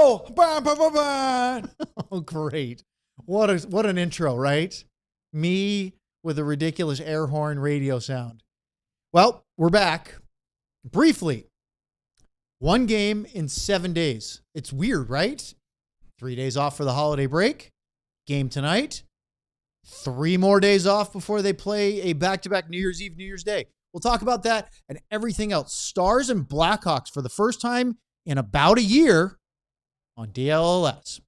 go. Bah, bah, bah, bah. Oh, great. What an intro, right? Me with a ridiculous air horn radio sound. Well, we're back. Briefly, one game in 7 days. It's weird, right? 3 days off for the holiday break. Game tonight. 3 more days off before they play a back-to-back New Year's Eve, New Year's Day. We'll talk about that and everything else. Stars and Blackhawks for the first time in about a year on DLLS.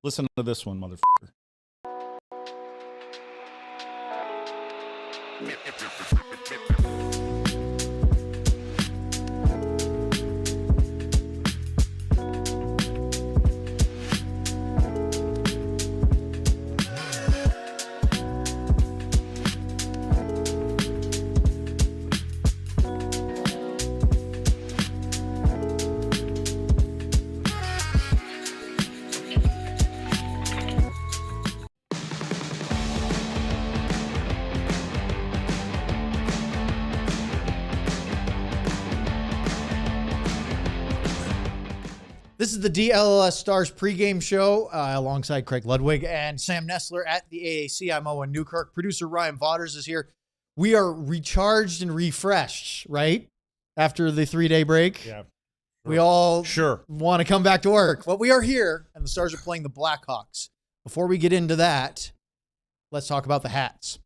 Listen to this one, motherfucker. This is the DLLS Stars Pregame Show alongside Craig Ludwig and Sam Nestler at the AAC. I'm Owen Newkirk. Producer Ryan Vaughters is here. We are recharged and refreshed, right? After the 3-day break. Yeah. We all Sure want to come back to work. But we are here, and the Stars are playing the Blackhawks. Before we get into that, let's talk about the hats.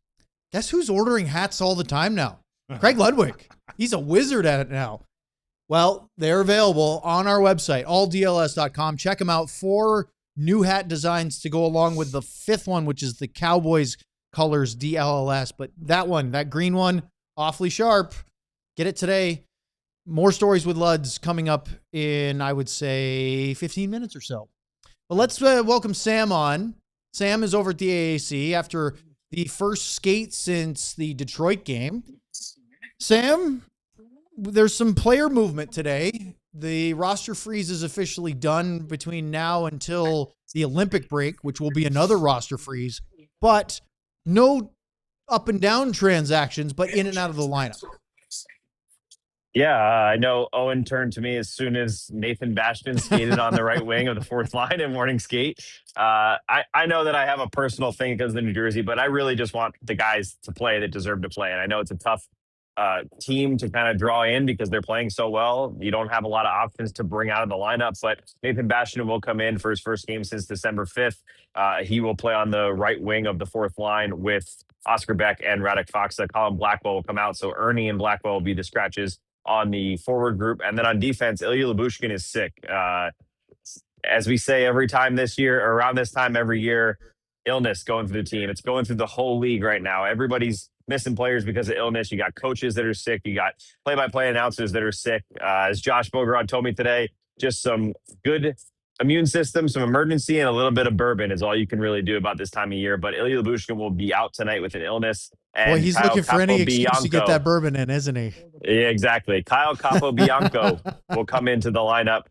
Guess who's ordering hats all the time now? Craig Ludwig. He's a wizard at it now. Well, they're available on our website, alldls.com. Check them out. 4 new hat designs to go along with the 5th one, which is the Cowboys colors DLLS. But that one, that green one, awfully sharp. Get it today. More stories with Luds coming up in, I would say, 15 minutes or so. But let's welcome Sam on. Sam is over at the AAC after the first skate since the Detroit game. Sam, there's some player movement today. The roster freeze is officially done between now until the Olympic break, which will be another roster freeze, but no up and down transactions, but in and out of the lineup. Yeah, I know Owen turned to me as soon as Nathan Bastian skated on the right wing of the 4th line in morning skate. I know that I have a personal thing because of the New Jersey, but I really just want the guys to play that deserve to play. And I know it's a tough team to kind of draw in because they're playing so well. You don't have a lot of options to bring out of the lineup, but Nathan Bastian will come in for his first game since December 5th. He will play on the right wing of the 4th line with Oscar Beck and Radek Faksa. Colin Blackwell will come out, so Ernie and Blackwell will be the scratches on the forward group. And then on defense, Ilya Lyubushkin is sick. As we say every time this year, or around this time every year, illness going through the team. It's going through the whole league right now. Everybody's missing players because of illness. You got coaches that are sick. You got play-by-play announcers that are sick. As Josh Bogorod told me today, just some good immune system, some emergency, and a little bit of bourbon is all you can really do about this time of year. But Ilya Lyubushkin will be out tonight with an illness. And Boy, he's Kyle looking for any excuse Capobianco, to get that bourbon in, isn't he? Yeah, exactly. Kyle Capobianco will come into the lineup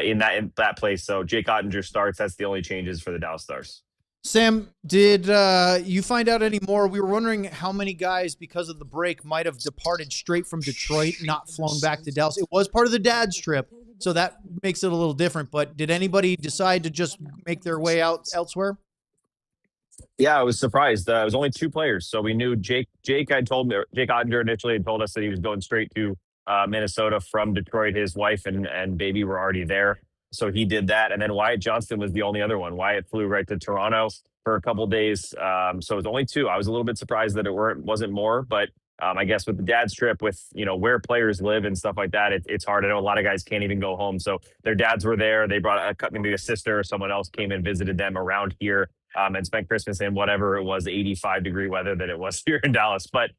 in that place. So Jake Oettinger starts. That's the only changes for the Dallas Stars. Sam, did you find out any more? We were wondering how many guys, because of the break, might have departed straight from Detroit, not flown back to Dallas. It was part of the dad's trip, so that makes it a little different. But did anybody decide to just make their way out elsewhere? Yeah, I was surprised. It was only 2 players. So we knew Jake Oettinger initially had told us that he was going straight to Minnesota from Detroit. His wife and baby were already there. So he did that. And then Wyatt Johnston was the only other one. Wyatt flew right to Toronto for a couple days. So it was only 2. I was a little bit surprised that it wasn't more, but I guess with the dad's trip, with, where players live and stuff like that, it's hard. I know a lot of guys can't even go home. So their dads were there. They brought maybe a sister or someone else came and visited them around here and spent Christmas in whatever it was, 85-degree weather that it was here in Dallas. But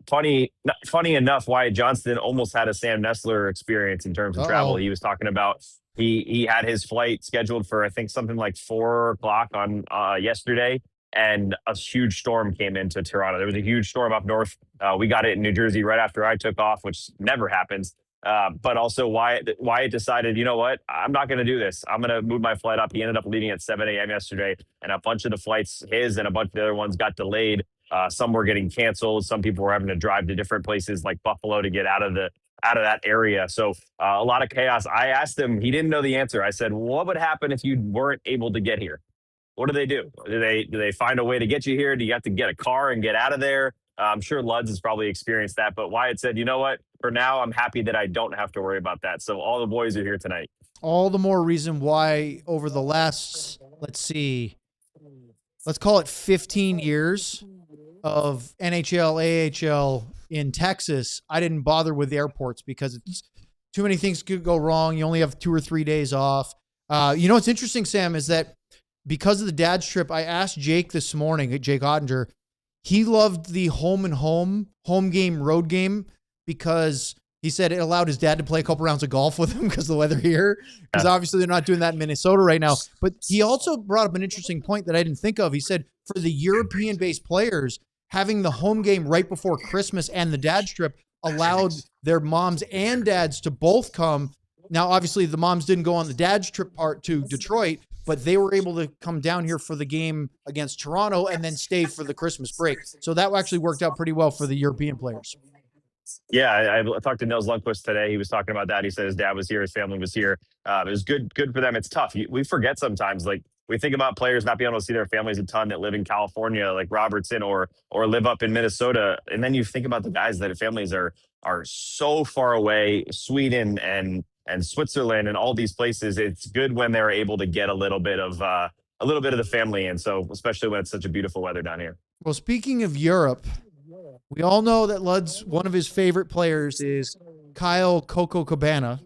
funny enough, Wyatt Johnston almost had a Sam Nestler experience in terms of travel. He was talking about he had his flight scheduled for, I think, something like 4:00 on yesterday. And a huge storm came into Toronto. There was a huge storm up north. We got it in New Jersey right after I took off, which never happens. But also Wyatt decided, you know what? I'm not going to do this. I'm going to move my flight up. He ended up leaving at 7 a.m. yesterday, and a bunch of the flights, his and a bunch of the other ones, got delayed. Some were getting canceled. Some people were having to drive to different places like Buffalo to get out of the out of that area. So a lot of chaos. I asked him, he didn't know the answer. I said, what would happen if you weren't able to get here? What do they do? Do they find a way to get you here? Do you have to get a car and get out of there? I'm sure Luds has probably experienced that, but Wyatt said, you know what? For now, I'm happy that I don't have to worry about that. So all the boys are here tonight. All the more reason why over the last, let's call it 15 years of NHL, AHL in Texas, I didn't bother with airports because it's too many things could go wrong. You only have 2 or 3 days off. What's interesting, Sam, is that because of the dad's trip, I asked Jake this morning, Jake Oettinger, he loved the home game, road game, because he said it allowed his dad to play a couple rounds of golf with him because of the weather here. Because obviously they're not doing that in Minnesota right now. But he also brought up an interesting point that I didn't think of. He said for the European-based players, having the home game right before Christmas and the dad's trip allowed their moms and dads to both come. Now, obviously, the moms didn't go on the dad's trip part to Detroit, but they were able to come down here for the game against Toronto and then stay for the Christmas break. So that actually worked out pretty well for the European players. Yeah, I talked to Nils Lundqvist today. He was talking about that. He said his dad was here, his family was here. It was good for them. It's tough. We forget sometimes, like we think about players not being able to see their families a ton that live in California, like Robertson, or live up in Minnesota. And then you think about the guys that families are so far away, Sweden and Switzerland and all these places. It's good when they're able to get a little bit of the family in. So especially when it's such a beautiful weather down here. Well, speaking of Europe, we all know that Lud's one of his favorite players is Kyle Coco Cabana,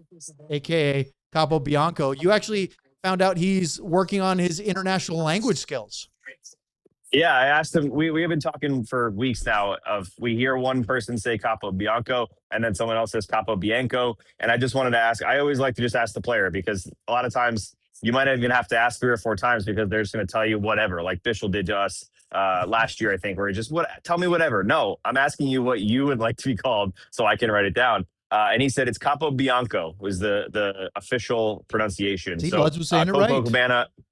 a.k.a. Capo Bianco. You actually found out he's working on his international language skills. Yeah, I asked him. We have been talking for weeks now. We hear one person say Capo Bianco, and then someone else says Capo Bianco. And I just wanted to ask. I always like to just ask the player, because a lot of times you might even have to ask 3 or 4 times because they're just going to tell you whatever, like Bischel did to us last year, I think, where he just tell me whatever. No, I'm asking you what you would like to be called so I can write it down. And he said it's Capo Bianco was the official pronunciation. See, so Luds was saying it right.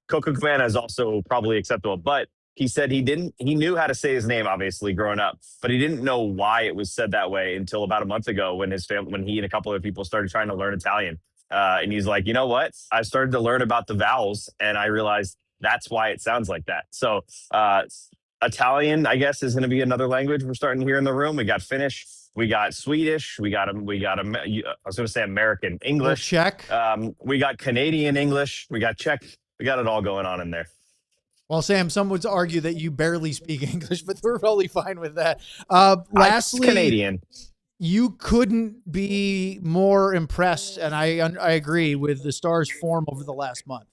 Coco Cabana is also probably acceptable, but he said he knew how to say his name, obviously, growing up, but he didn't know why it was said that way until about a month ago when he and a couple of people started trying to learn Italian. And he's like, you know what? I started to learn about the vowels and I realized that's why it sounds like that. So Italian, I guess, is going to be another language we're starting here in the room. We got Finnish, we got Swedish, I was going to say American English, Czech. We got Canadian English, we got Czech, we got it all going on in there. Well, Sam, some would argue that you barely speak English, but we're totally fine with that. Lastly, Canadian. You couldn't be more impressed, and I agree with the Stars' form over the last month.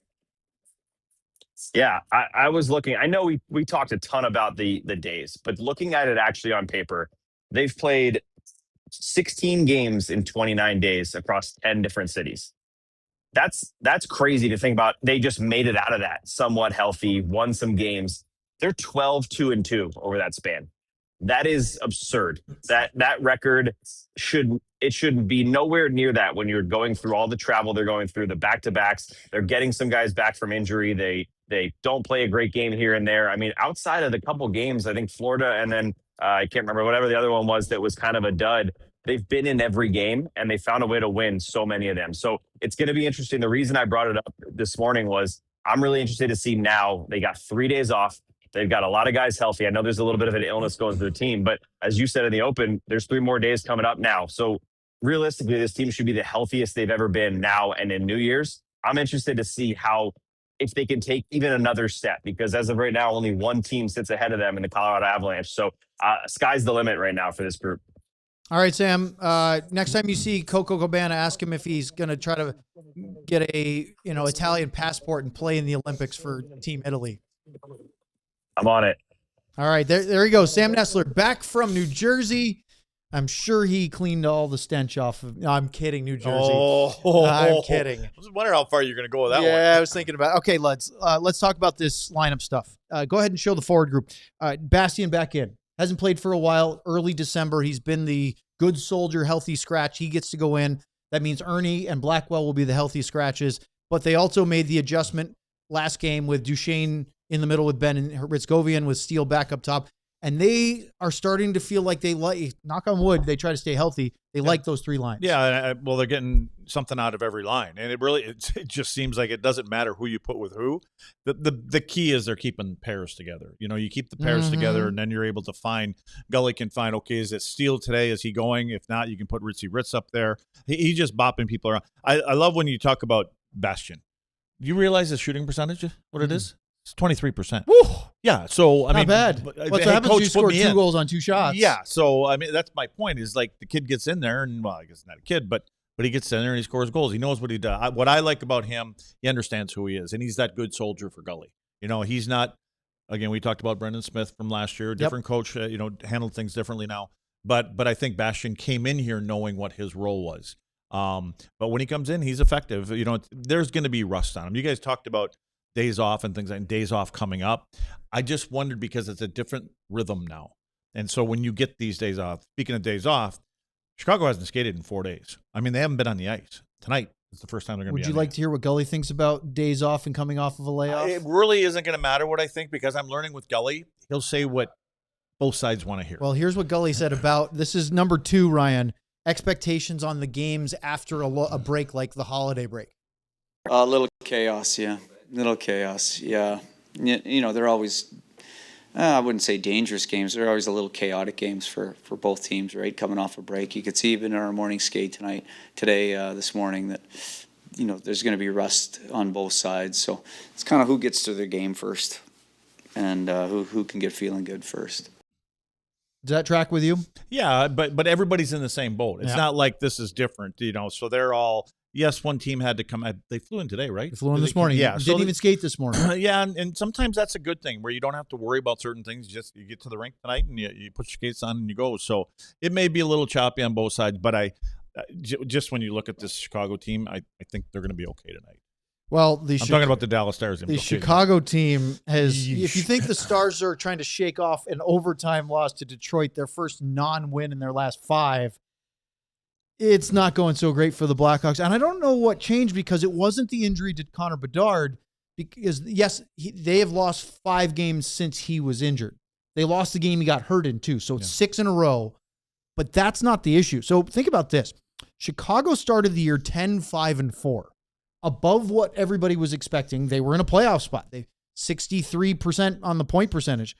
Yeah, I was looking. I know we talked a ton about the days, but looking at it actually on paper, they've played 16 games in 29 days across 10 different cities. That's crazy to think about. They just made it out of that somewhat healthy, won some games. They're 12-2-2 over that span. That is absurd. That record should be nowhere near that when you're going through all the travel they're going through, the back-to-backs. They're getting some guys back from injury. They don't play a great game here and there. I mean, outside of the couple games, I think Florida and then I can't remember whatever the other one was that was kind of a dud. They've been in every game and they found a way to win so many of them. So it's going to be interesting. The reason I brought it up this morning was I'm really interested to see now. They got 3 days off. They've got a lot of guys healthy. I know there's a little bit of an illness going through the team, but as you said in the open, there's 3 more days coming up now. So realistically, this team should be the healthiest they've ever been now and in New Year's. I'm interested to see if they can take even another step, because as of right now, only one team sits ahead of them in the Colorado Avalanche. So sky's the limit right now for this group. All right, Sam. Next time you see Coco Cabana, ask him if he's going to try to get a Italian passport and play in the Olympics for Team Italy. I'm on it. All right, there you go. Sam Nestler back from New Jersey. I'm sure he cleaned all the stench off of. No, I'm kidding, New Jersey. I'm kidding. I was wondering how far you're going to go with that one. Yeah, I was thinking about. Okay, let's talk about this lineup stuff. Go ahead and show the forward group. Bastian back in. Hasn't played for a while. Early December, he's been the good soldier, healthy scratch. He gets to go in. That means Ernie and Blackwell will be the healthy scratches. But they also made the adjustment last game with Duchesne in the middle with Ben and Ritzgovian with Steele back up top. And they are starting to feel like they like, knock on wood, they try to stay healthy. They like those 3 lines. Yeah, well, they're getting something out of every line, and it just seems like it doesn't matter who you put with who. The key is they're keeping pairs together. You keep the pairs together, and then you're able to find. Gully can find, okay, is it Steele today? Is he going? If not, you can put Ritz up there. He's just bopping people around. I love when you talk about Bastian. Do you realize the shooting percentage? What it is? It's 23%. Woo! Yeah, so I Not mean, bad. What's happens? You score 2 goals on 2 shots. Yeah, so I mean, that's my point. Is like the kid gets in there, and well, I guess not a kid, but he gets in there and he scores goals. He knows what he does. What I like about him, he understands who he is, and he's that good soldier for Gully. He's not. Again, we talked about Brendan Smith from last year, different coach. Handled things differently now. But I think Bastian came in here knowing what his role was. But when he comes in, he's effective. There's going to be rust on him. You guys talked about days off and things like days off coming up. I just wondered because it's a different rhythm now. And so when you get these days off, speaking of days off, Chicago hasn't skated in 4 days. I mean, they haven't been on the ice. Tonight is the first time they're going to be on the ice. Would you like to hear what Gully thinks about days off and coming off of a layoff? It really isn't going to matter what I think because I'm learning with Gully. He'll say what both sides want to hear. Well, here's what Gully said about, this is number 2, Ryan, expectations on the games after a break like the holiday break. A little chaos, yeah. Little chaos, yeah. They're always, I wouldn't say dangerous games. They're always a little chaotic games for both teams, right? Coming off a break. You could see even in our morning skate this morning that, there's going to be rust on both sides. So it's kind of who gets to their game first and who can get feeling good first. Does that track with you? Yeah, but everybody's in the same boat. It's not like this is different, so they're all. Yes, one team had to come. They flew in today, right? They flew in this morning. Yeah, didn't even skate this morning. Yeah, and sometimes that's a good thing where you don't have to worry about certain things. You get to the rink tonight and you put your skates on and you go. So it may be a little choppy on both sides, but just when you look at this Chicago team, I think they're going to be okay tonight. Well, I'm talking about the Dallas Stars. The Chicago team has. If you think the Stars are trying to shake off an overtime loss to Detroit, their first non-win in their last 5. It's not going so great for the Blackhawks. And I don't know what changed because it wasn't the injury to Connor Bedard. Because, yes, they have lost 5 games since he was injured. They lost the game he got hurt in, too. So it's 6 in a row. But that's not the issue. So think about this. Chicago started the year 10-5-4. Above what everybody was expecting. They were in a playoff spot. They 63% on the point percentage.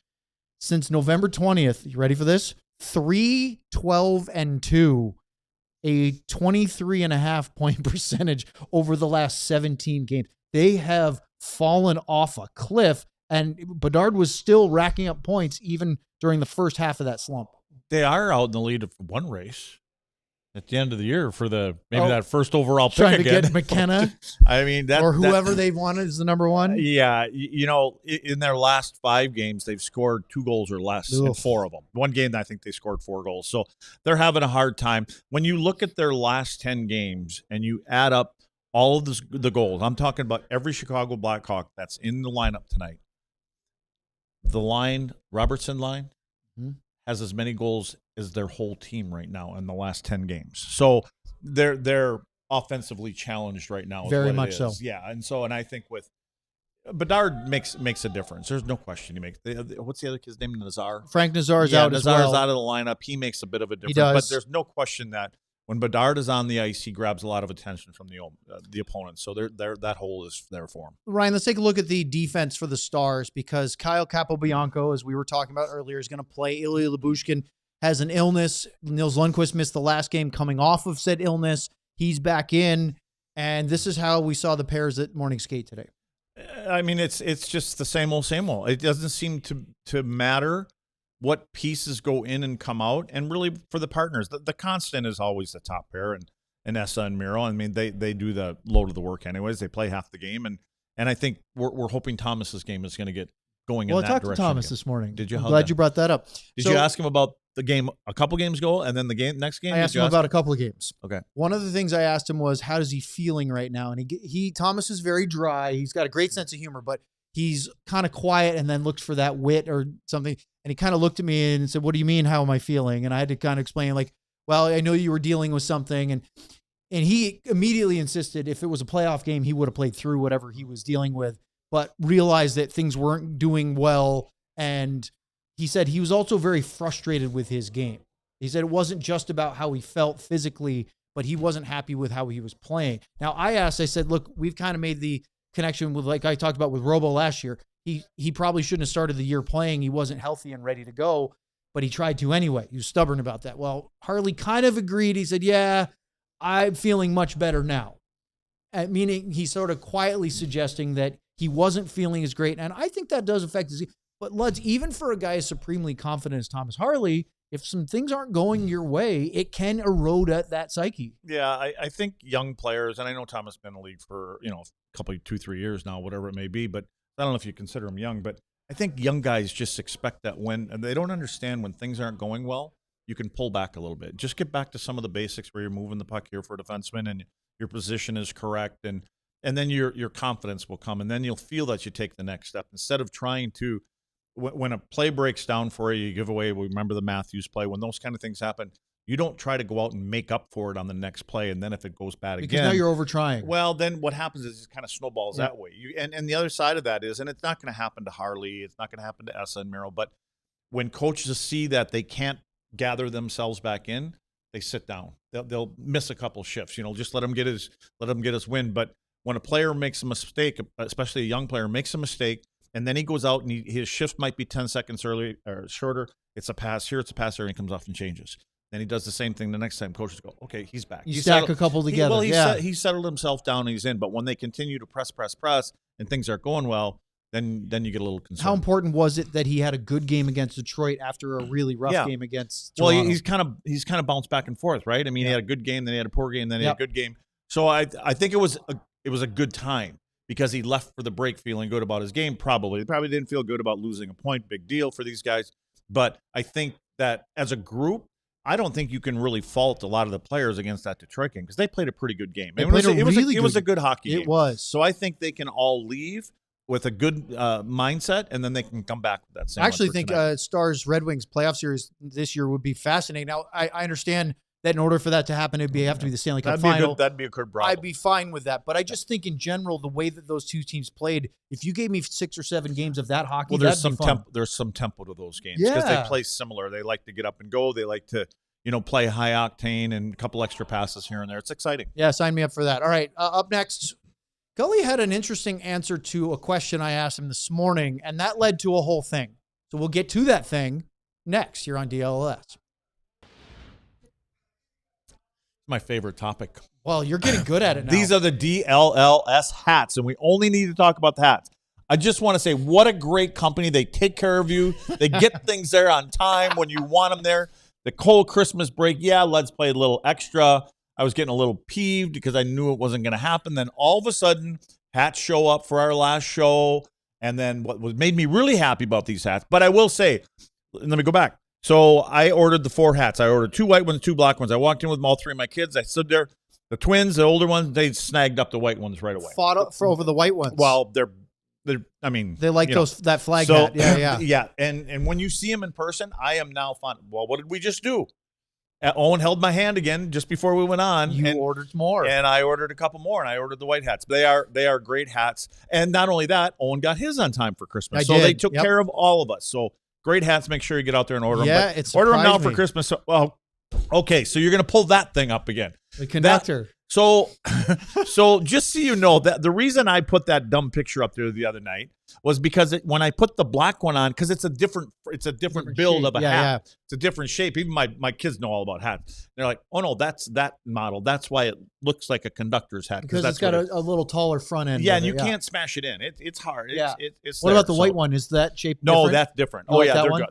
Since November 20th, you ready for this? 3-12-2. A 23.5 point percentage over the last 17 games. They have fallen off a cliff, and Bedard was still racking up points even during the first half of that slump. They are out in the lead of one race at the end of the year for that first overall pick trying again. to get McKenna. I mean, or whoever they wanted is the number 1. Yeah, in their last 5 games, they've scored 2 goals or less in 4 of them. One game, I think they scored 4 goals. So they're having a hard time. When you look at their last 10 games and you add up all of the goals, I'm talking about every Chicago Blackhawk that's in the lineup tonight. The Robertson line, has as many goals as their whole team right now in the last 10 games. So they're offensively challenged right now. Very much so. Yeah, and I think with Bedard makes a difference. There's no question he makes. What's the other kid's name? Nazar. Frank Nazar's out as well. Nazar's out of the lineup. He makes a bit of a difference. He does. But there's no question that when Bedard is on the ice, he grabs a lot of attention from the opponent. So that hole is there for him. Ryan, let's take a look at the defense for the Stars because Kyle Capobianco, as we were talking about earlier, is going to play. Ilya Lyubushkin has an illness. Nils Lundqvist missed the last game coming off of said illness. He's back in, and this is how we saw the pairs at morning skate today. I mean, it's just the same old, same old. It doesn't seem to matter what pieces go in and come out, and really for the partners, the constant is always the top pair and Essa and Miro. I mean, they do the load of the work anyways. They play half the game, and I think we're hoping Thomas's game is going to get going in that direction. Well, I talked to Thomas this morning. Did you? I'm glad you brought that up. Did you ask him about the game a couple games ago, and then the next game? I asked him about a couple of games. Okay. One of the things I asked him was, how is he feeling right now? And Thomas is very dry. He's got a great sense of humor, but he's kind of quiet and then looks for that wit or something. And he kind of looked at me and said, "What do you mean? How am I feeling?" And I had to kind of explain, like, well, I know you were dealing with something. And he immediately insisted if it was a playoff game, he would have played through whatever he was dealing with, but realized that things weren't doing well. And he said he was also very frustrated with his game. He said it wasn't just about how he felt physically, but he wasn't happy with how he was playing. Now, I said, look, we've kind of made the connection with, like I talked about with Robo last year. He probably shouldn't have started the year playing. He wasn't healthy and ready to go, but he tried to anyway. He was stubborn about that. Well, Harley kind of agreed. He said, yeah, I'm feeling much better now. Meaning he's sort of quietly suggesting that he wasn't feeling as great. And I think that does affect his. But Luds, even for a guy as supremely confident as Thomas Harley, if some things aren't going your way, it can erode at that psyche. Yeah, I think young players, and I know Thomas been in the league for, a couple, 2-3 years now, whatever it may be, but I don't know if you consider him young, but I think young guys just expect that and they don't understand when things aren't going well, you can pull back a little bit. Just get back to some of the basics where you're moving the puck here for a defenseman and your position is correct, and then your confidence will come, and then you'll feel that you take the next step instead of trying to. When a play breaks down for you, you give away. We remember the Matthews play. When those kind of things happen, you don't try to go out and make up for it on the next play, and then if it goes bad because again, now you're over trying. Well, then what happens is it kind of snowballs that way. And the other side of that is, and it's not going to happen to Harley, it's not going to happen to Essa and Merrill, but when coaches see that they can't gather themselves back in, they sit down. They'll miss a couple shifts. Just let them get his win. But when a player makes a mistake, especially a young player makes a mistake, and then he goes out and his shift might be 10 seconds early or shorter. It's a pass here, it's a pass there, and he comes off and changes. Then he does the same thing the next time. Coaches go, okay, he's back. You stack a couple together. He settled himself down and he's in. But when they continue to press, and things aren't going well, then you get a little concerned. How important was it that he had a good game against Detroit after a really rough game against Toronto? Well, he's kind of bounced back and forth, right? I mean, he had a good game, then he had a poor game, then he had a good game. So I think it was a good time. Because he left for the break feeling good about his game, probably. He probably didn't feel good about losing a point. Big deal for these guys. But I think that as a group, I don't think you can really fault a lot of the players against that Detroit game because they played a pretty good game. It was a good hockey game. It was. So I think they can all leave with a good mindset, and then they can come back with that same. I actually think Stars Red Wings playoff series this year would be fascinating. Now, I understand that in order for that to happen, it'd have to be the Stanley Cup final. That'd be a good problem. I'd be fine with that. But I just think in general, the way that those two teams played, if you gave me 6 or 7 games of that hockey, there's some tempo to those games because they play similar. They like to get up and go. They like to, play high octane and a couple extra passes here and there. It's exciting. Yeah, sign me up for that. All right, up next, Gully had an interesting answer to a question I asked him this morning, and that led to a whole thing. So we'll get to that thing next here on DLLS. My favorite topic. Well, you're getting good at it now. These are the DLLS hats, and we only need to talk about the hats. I just want to say what a great company. They take care of you. They get things there on time when you want them there. The cold Christmas break, let's play a little extra. I was getting a little peeved because I knew it wasn't going to happen. Then all of a sudden, hats show up for our last show. And then what made me really happy about these hats, but I will say, let me go back. So I ordered the 4 hats. I ordered 2 white ones, 2 black ones. I walked in with all 3 of my kids. I stood there. The twins, the older ones, they snagged up the white ones right away. Fought up for over the white ones. Well, they like that flag hat. Yeah. Yeah. And when you see them in person, I am now fun. Well, what did we just do? Owen held my hand again just before we went on. You ordered more. And I ordered a couple more, and I ordered the white hats. They are great hats. And not only that, Owen got his on time for Christmas. They took care of all of us. So great hats. Make sure you get out there and order them. Yeah, order them now for Christmas. So, well, okay, so you're going to pull that thing up again. The conductor. So just so you know, that the reason I put that dumb picture up there the other night was because when I put the black one on, because it's a different build shape. of a hat. It's a different shape. Even my kids know all about hats. They're like, oh no, that's that model. That's why it looks like a conductor's hat. Because it's got a little taller front end. Yeah, and you can't smash it in. It's hard. It's what about the white one? Is that shape different? No, that's different. You like that one?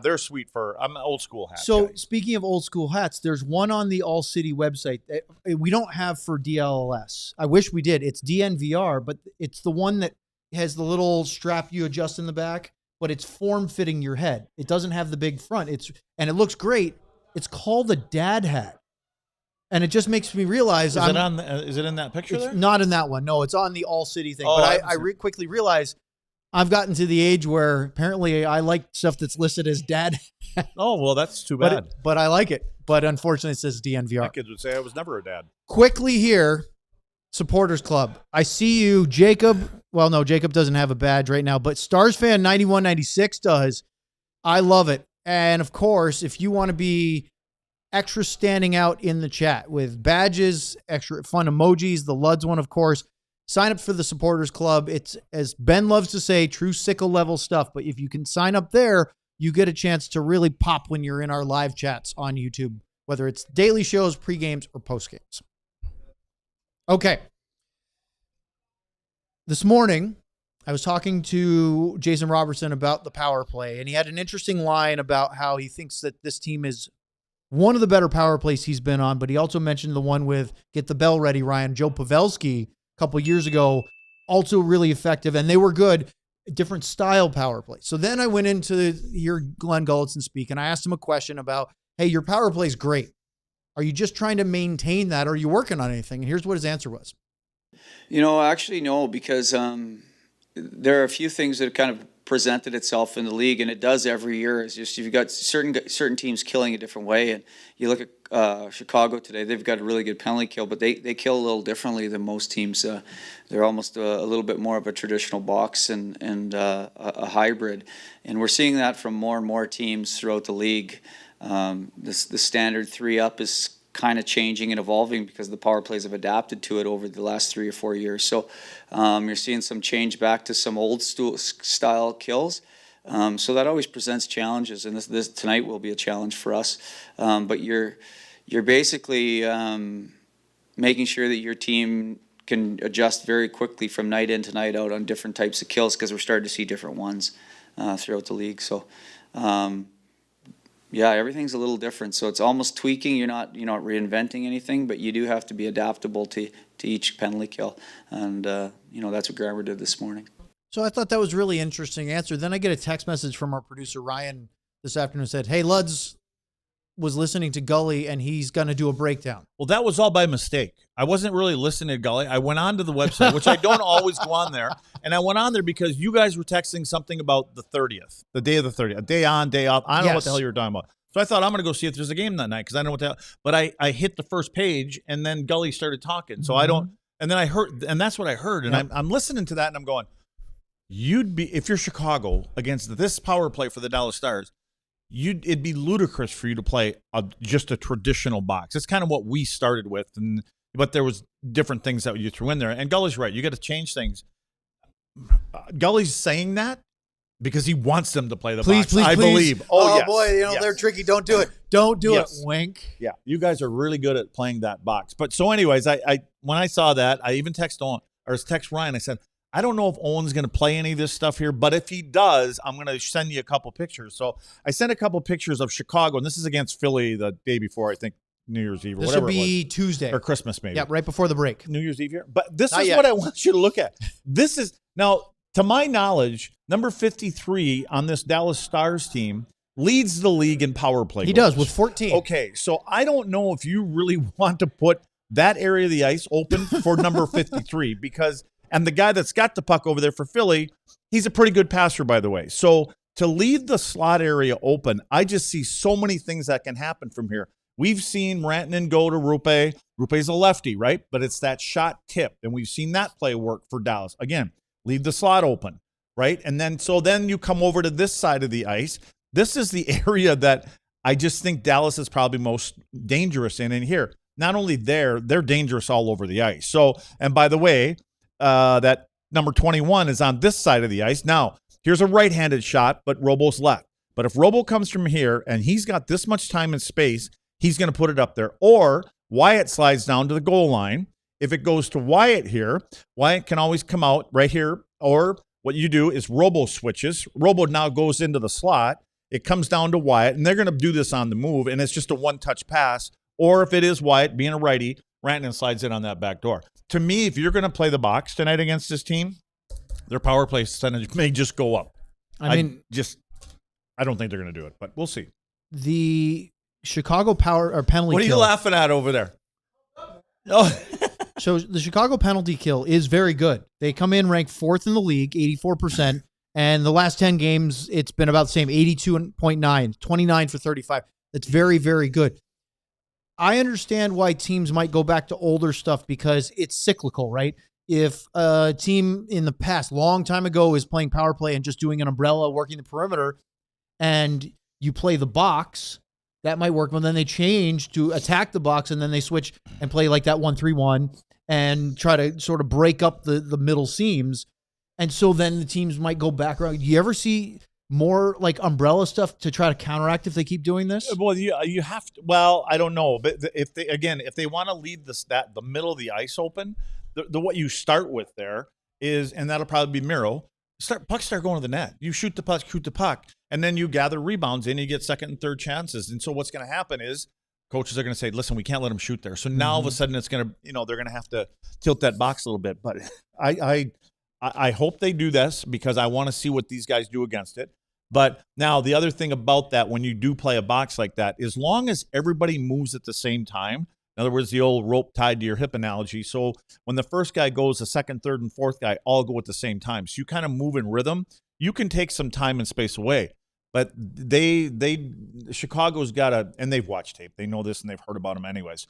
They're sweet for. I'm an old school hat. So guy. Speaking of old school hats, there's one on the All City website that we don't have for DLLS. I wish we did. It's DNVR, but it's the one that has the little strap you adjust in the back, but it's form-fitting your head. It doesn't have the big front. And it looks great. It's called a dad hat. And it just makes me realize is it in that picture it's there? Not in that one. No, it's on the All City thing. Oh, but I quickly realized I've gotten to the age where apparently I like stuff that's listed as dad. Oh, well, that's too bad. But I like it. But unfortunately, it says DNVR. My kids would say I was never a dad. Quickly here, Supporters Club. I see you, Jacob. Well, no, Jacob doesn't have a badge right now, but Stars fan 9196 does. I love it. And of course, if you want to be extra standing out in the chat with badges, extra fun emojis, the Luds one, of course, sign up for the Supporters Club. It's, as Ben loves to say, true sickle level stuff. But if you can sign up there, you get a chance to really pop when you're in our live chats on YouTube, whether it's daily shows, pre-games, or post-games. Okay. This morning, I was talking to Jason Robertson about the power play, and he had an interesting line about how he thinks that this team is one of the better power plays he's been on, but he also mentioned the one with, get the bell ready, Ryan, Joe Pavelski a couple years ago, also really effective, and they were good, different style power play. So then I went into hear Glenn Gulletson speak, and I asked him a question about, hey, your power play is great. Are you just trying to maintain that, or are you working on anything? And here's what his answer was. Actually, no, because there are a few things that have kind of presented itself in the league, and it does every year. It's just you've got certain teams killing a different way, and you look at Chicago today. They've got a really good penalty kill, but they kill a little differently than most teams. They're almost a little bit more of a traditional box and a hybrid, and we're seeing that from more and more teams throughout the league. The standard 3-up is kind of changing and evolving because the power plays have adapted to it over the last 3 or 4 years. So you're seeing some change back to some old style kills. So that always presents challenges, and this tonight will be a challenge for us. But you're basically making sure that your team can adjust very quickly from night in to night out on different types of kills, because we're starting to see different ones throughout the league. So yeah, everything's a little different. So it's almost tweaking. You're not reinventing anything, but you do have to be adaptable to each penalty kill. And that's what Grammer did this morning. So I thought that was really interesting answer. Then I get a text message from our producer Ryan this afternoon, said, hey, Luds was listening to Gully and he's going to do a breakdown. Well, that was all by mistake. I wasn't really listening to Gully. I went on to the website, which I don't always go on there. And I went on there because you guys were texting something about the 30th, the day of the 30th, a day on, day off. I don't know what the hell you were talking about. So I thought, I'm going to go see if there's a game that night because I don't know what the hell. But I hit the first page and then Gully started talking. So I don't, and then I heard, and that's what I heard. And I'm listening to that and I'm going, if you're Chicago against this power play for the Dallas Stars, it'd be ludicrous for you to play just a traditional box. It's kind of what we started with, but there was different things that you threw in there. And Gully's right. You got to change things. Gully's saying that because he wants them to play the box. I believe. Oh yes. Boy, they're tricky. Don't do it. Don't do it. Wink. Yeah, you guys are really good at playing that box. But so, anyways, I when I saw that, I even text Ryan. I said, I don't know if Owen's going to play any of this stuff here, but if he does, I'm going to send you a couple pictures. So I sent a couple pictures of Chicago, and this is against Philly the day before, I think, New Year's Eve or whatever it was. This would be Tuesday. Or Christmas, maybe. Yeah, right before the break. New Year's Eve here. But this is what I want you to look at. This is, now, to my knowledge, number 53 on this Dallas Stars team leads the league in power play. He does, with 14. Okay, so I don't know if you really want to put that area of the ice open for number 53 because... And the guy that's got the puck over there for Philly, he's a pretty good passer, by the way. So to leave the slot area open, I just see so many things that can happen from here. We've seen Rantanen go to Rupe. Rupe's a lefty, right? But it's that shot tip. And we've seen that play work for Dallas. Again, leave the slot open, right? And then you come over to this side of the ice. This is the area that I just think Dallas is probably most dangerous in here. Not only they're dangerous all over the ice. So, and by the way, that number 21 is on this side of the ice. Now, here's a right-handed shot, but Robo's left. But if Robo comes from here and he's got this much time and space, he's going to put it up there. Or Wyatt slides down to the goal line. If it goes to Wyatt here, Wyatt can always come out right here. Or what you do is Robo switches. Robo now goes into the slot. It comes down to Wyatt, and they're going to do this on the move, and it's just a one-touch pass. Or if it is Wyatt being a righty, Rantanen slides in on that back door. To me, if you're going to play the box tonight against this team, their power play percentage may just go up. I don't think they're going to do it, but we'll see. The Chicago penalty kill. What are you laughing at over there? Oh. So the Chicago penalty kill is very good. They come in ranked 4th in the league, 84%. And the last 10 games, it's been about the same, 82.9, 29 for 35. That's very, very good. I understand why teams might go back to older stuff because it's cyclical, right? If a team in the past, long time ago, is playing power play and just doing an umbrella, working the perimeter, and you play the box, that might work. But then they change to attack the box, and then they switch and play like that 1-3-1 and try to sort of break up the middle seams. And so then the teams might go back around. Do you ever see more like umbrella stuff to try to counteract if they keep doing this? Well, you have to. Well, I don't know, but if they want to leave the middle of the ice open, the what you start with there is, and that'll probably be Miro. Pucks start going to the net. You shoot the puck, and then you gather rebounds and you get second and third chances. And so what's going to happen is coaches are going to say, "Listen, we can't let them shoot there." So now all of a sudden it's going to, they're going to have to tilt that box a little bit. But I hope they do this because I want to see what these guys do against it. But now the other thing about that, when you do play a box like that, as long as everybody moves at the same time, in other words, the old rope tied to your hip analogy. So when the first guy goes, the second, third, and fourth guy all go at the same time. So you kind of move in rhythm. You can take some time and space away. But Chicago's got and they've watched tape. They know this and they've heard about them anyways,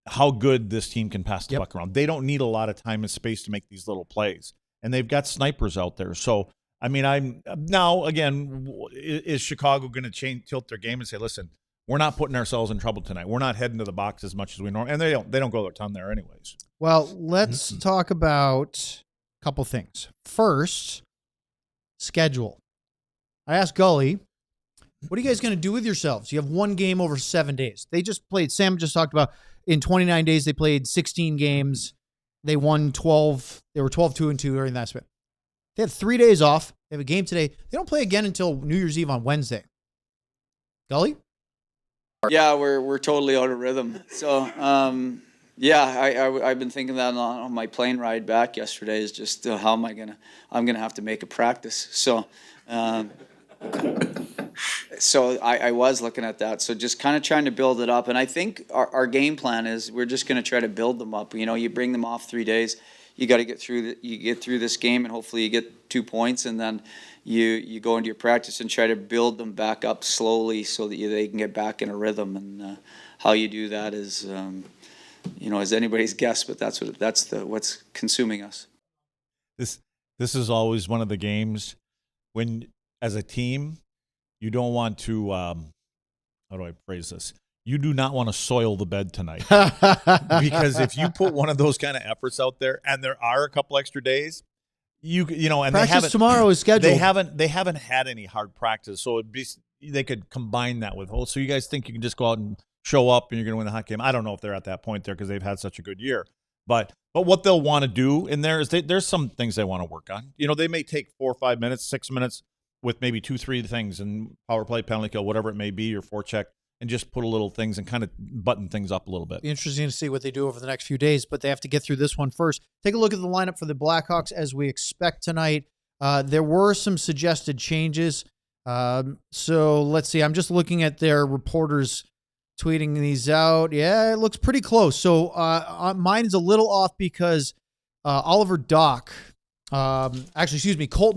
how good this team can pass the puck around. They don't need a lot of time and space to make these little plays. And they've got snipers out there. So, I mean, is Chicago going to tilt their game and say, listen, we're not putting ourselves in trouble tonight. We're not heading to the box as much as we normally, and they don't go a ton there anyways. Well, let's talk about a couple things. First, schedule. I asked Gully, what are you guys going to do with yourselves? You have one game over 7 days. They just played, Sam just talked about, in 29 days, they played 16 games. They won 12. They were 12-2-2 during that span. They have 3 days off. They have a game today. They don't play again until New Year's Eve on Wednesday. Gully? Yeah, we're totally out of rhythm. So, I've been thinking that on my plane ride back yesterday is just how I'm going to have to make a practice. So, I was looking at that. So just kind of trying to build it up. And I think our game plan is we're just going to try to build them up. You bring them off 3 days. You got to get through this game, and hopefully you get 2 points, and then you go into your practice and try to build them back up slowly so that they can get back in a rhythm. And how you do that is, is anybody's guess, but that's what's consuming us. This is always one of the games when, as a team, you don't want to. How do I phrase this? You do not want to soil the bed tonight, because if you put one of those kind of efforts out there, and there are a couple extra days, and practice tomorrow is scheduled. They haven't had any hard practice, so they could combine that with. So you guys think you can just go out and show up and you're going to win the hockey game? I don't know if they're at that point there because they've had such a good year, but what they'll want to do in there is there's some things they want to work on. They may take 4 or 5 minutes, 6 minutes with maybe 2-3 things, and power play, penalty kill, whatever it may be, or forecheck, and just put a little things and kind of button things up a little bit. Be interesting to see what they do over the next few days, but they have to get through this one first. Take a look at the lineup for the Blackhawks as we expect tonight. There were some suggested changes. So let's see. I'm just looking at their reporters tweeting these out. Yeah, it looks pretty close. So mine is a little off because Colton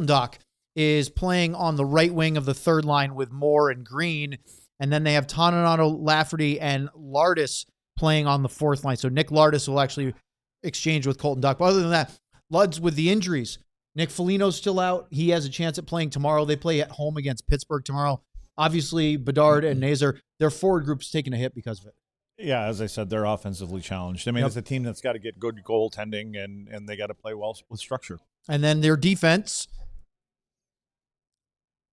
Dock is playing on the right wing of the third line with Moore and Green. And then they have Toninato, Lafferty, and Lardis playing on the fourth line. So Nick Lardis will actually exchange with Colton Dock. But other than that, Luds with the injuries. Nick Foligno's still out. He has a chance at playing tomorrow. They play at home against Pittsburgh tomorrow. Obviously, Bedard and Nazar, their forward group's taking a hit because of it. Yeah, as I said, they're offensively challenged. I mean, It's a team that's got to get good goaltending, and they got to play well with structure. And then their defense.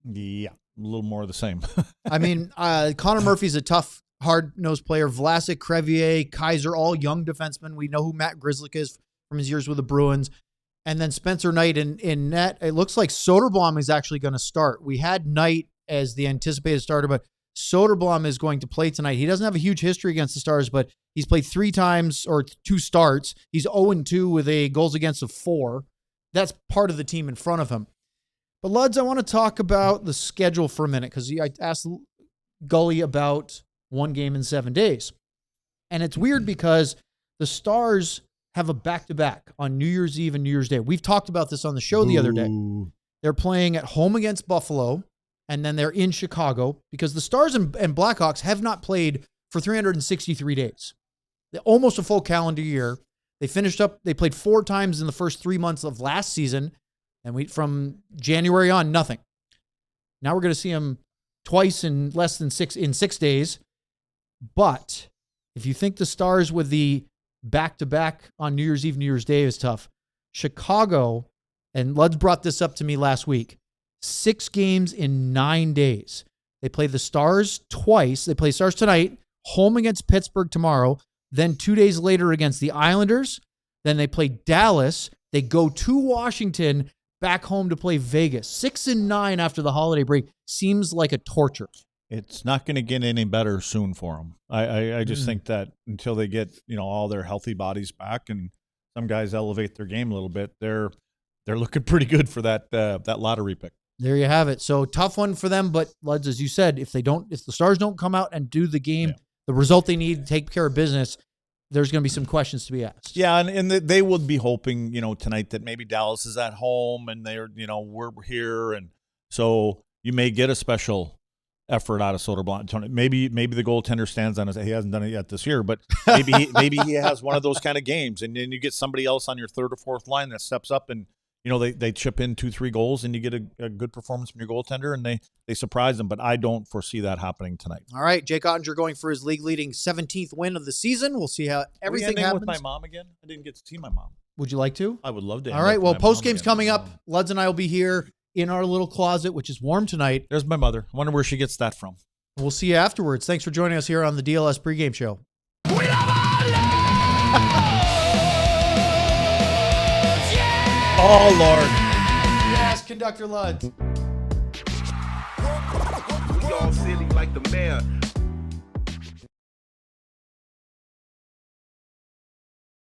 Yeah, a little more of the same. I mean, Connor Murphy's a tough, hard-nosed player. Vlasic, Crevier, Kaiser, all young defensemen. We know who Matt Grzelcyk is from his years with the Bruins. And then Spencer Knight in net. It looks like Soderblom is actually going to start. We had Knight as the anticipated starter, but Soderblom is going to play tonight. He doesn't have a huge history against the Stars, but he's played 3 times or 2 starts. He's 0-2 with a goals against of 4. That's part of the team in front of him. But, Luds, I want to talk about the schedule for a minute because I asked Gully about one game in 7 days. And it's weird because the Stars have a back-to-back on New Year's Eve and New Year's Day. We've talked about this on the show the other day. They're playing at home against Buffalo, and then they're in Chicago because the Stars and Blackhawks have not played for 363 days. Almost a full calendar year. They played 4 times in the first 3 months of last season. And from January on, nothing. Now we're going to see them twice in less than 6 days. But if you think the Stars with the back-to-back on New Year's Eve, New Year's Day is tough, Chicago, and Luds brought this up to me last week, 6 games in 9 days. They play the Stars twice. They play Stars tonight, home against Pittsburgh tomorrow, then 2 days later against the Islanders. Then they play Dallas. They go to Washington, back home to play Vegas. 6 and 9 after the holiday break seems like a torture. It's not going to get any better soon for them. I just think that until they get, all their healthy bodies back and some guys elevate their game a little bit, they're looking pretty good for that lottery pick. There you have it. So tough one for them, but Luds, as you said, if the Stars don't come out and do the game, the result they need to take care of business, there's going to be some questions to be asked. Yeah, and they would be hoping, tonight that maybe Dallas is at home and they're, we're here, and so you may get a special effort out of Soderblom. Maybe the goaltender stands on his. He hasn't done it yet this year, but maybe he has one of those kind of games, and then you get somebody else on your third or fourth line that steps up and they chip in 2-3 goals, and you get a good performance from your goaltender, and they surprise them. But I don't foresee that happening tonight. All right, Jake Oettinger going for his league-leading 17th win of the season. We'll see how everything happens. With my mom again? I didn't get to see my mom. Would you like to? I would love to. All right, well, post-game's coming up. Luds and I will be here in our little closet, which is warm tonight. There's my mother. I wonder where she gets that from. We'll see you afterwards. Thanks for joining us here on the DLS Pregame Show. Oh, Lord. Yes, Conductor Luds. We all silly like the mayor.